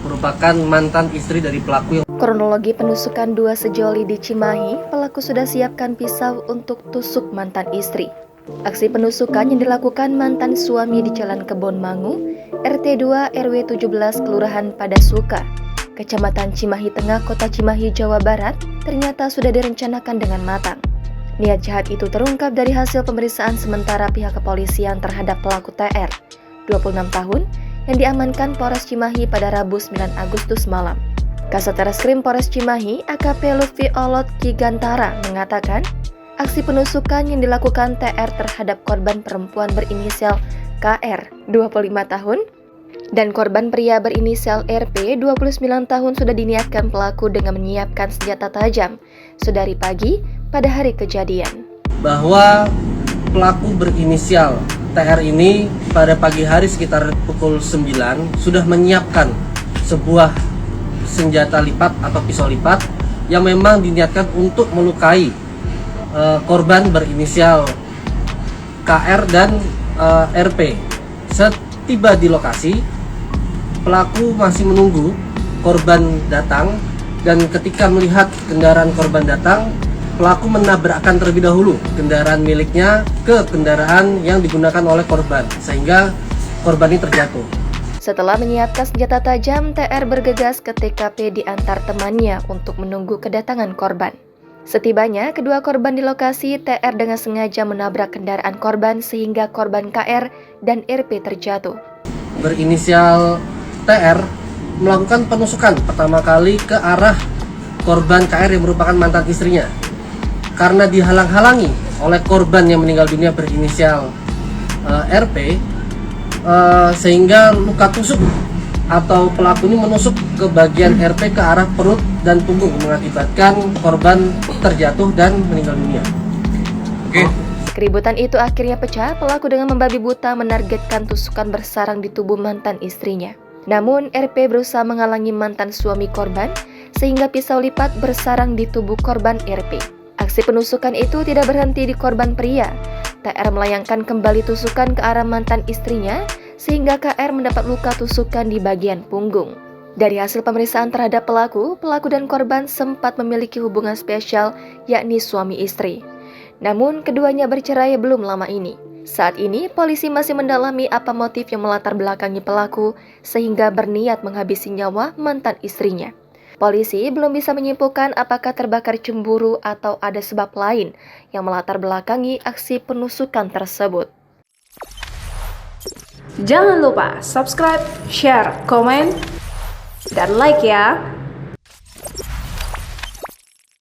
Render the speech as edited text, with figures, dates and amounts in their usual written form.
merupakan mantan istri dari pelaku yang Kronologi penusukan dua sejoli di Cimahi, pelaku sudah siapkan pisau untuk tusuk mantan istri. Aksi penusukan yang dilakukan mantan suami di Jalan Kebon Mangu, RT 2 RW 17 Kelurahan Padasuka, Kecamatan Cimahi Tengah, Kota Cimahi, Jawa Barat, ternyata sudah direncanakan dengan matang. Niat jahat itu terungkap dari hasil pemeriksaan sementara pihak kepolisian terhadap pelaku TR, 26 tahun, yang diamankan Polres Cimahi pada Rabu 9 Agustus malam. Kasat Reskrim Polres Cimahi, AKP Lutfi Olot Kigantara, mengatakan aksi penusukan yang dilakukan TR terhadap korban perempuan berinisial KR, 25 tahun, dan korban pria berinisial RP, 29 tahun sudah diniatkan pelaku dengan menyiapkan senjata tajam sedari pagi pada hari kejadian. Bahwa pelaku berinisial TR ini pada pagi hari sekitar pukul 9 sudah menyiapkan sebuah senjata lipat atau pisau lipat yang memang diniatkan untuk melukai korban berinisial KR dan RP. Setiba di lokasi, pelaku masih menunggu korban datang, dan ketika melihat kendaraan korban datang, pelaku menabrakkan terlebih dahulu kendaraan miliknya ke kendaraan yang digunakan oleh korban, sehingga korban ini terjatuh. Setelah menyiapkan senjata tajam, TR bergegas ke TKP diantar temannya untuk menunggu kedatangan korban. Setibanya kedua korban di lokasi, TR dengan sengaja menabrak kendaraan korban sehingga korban KR dan RP terjatuh. Berinisial TR melakukan penusukan pertama kali ke arah korban KR yang merupakan mantan istrinya. Karena dihalang-halangi oleh korban yang meninggal dunia berinisial RP, sehingga luka tusuk atau pelaku ini menusuk ke bagian RP ke arah perut dan punggung, mengakibatkan korban terjatuh dan meninggal dunia. Keributan itu akhirnya pecah, pelaku dengan membabi buta menargetkan tusukan bersarang di tubuh mantan istrinya. Namun RP berusaha menghalangi mantan suami korban sehingga pisau lipat bersarang di tubuh korban RP. Aksi penusukan itu tidak berhenti di korban pria. TR melayangkan kembali tusukan ke arah mantan istrinya sehingga KR mendapat luka tusukan di bagian punggung. Dari hasil pemeriksaan terhadap pelaku dan korban sempat memiliki hubungan spesial, yakni suami istri. Namun keduanya bercerai belum lama ini. Saat ini polisi masih mendalami apa motif yang melatar belakangi pelaku sehingga berniat menghabisi nyawa mantan istrinya. Polisi belum bisa menyimpulkan apakah terbakar cemburu atau ada sebab lain yang melatar belakangi aksi penusukan tersebut. Jangan lupa subscribe, share, komen, dan like ya!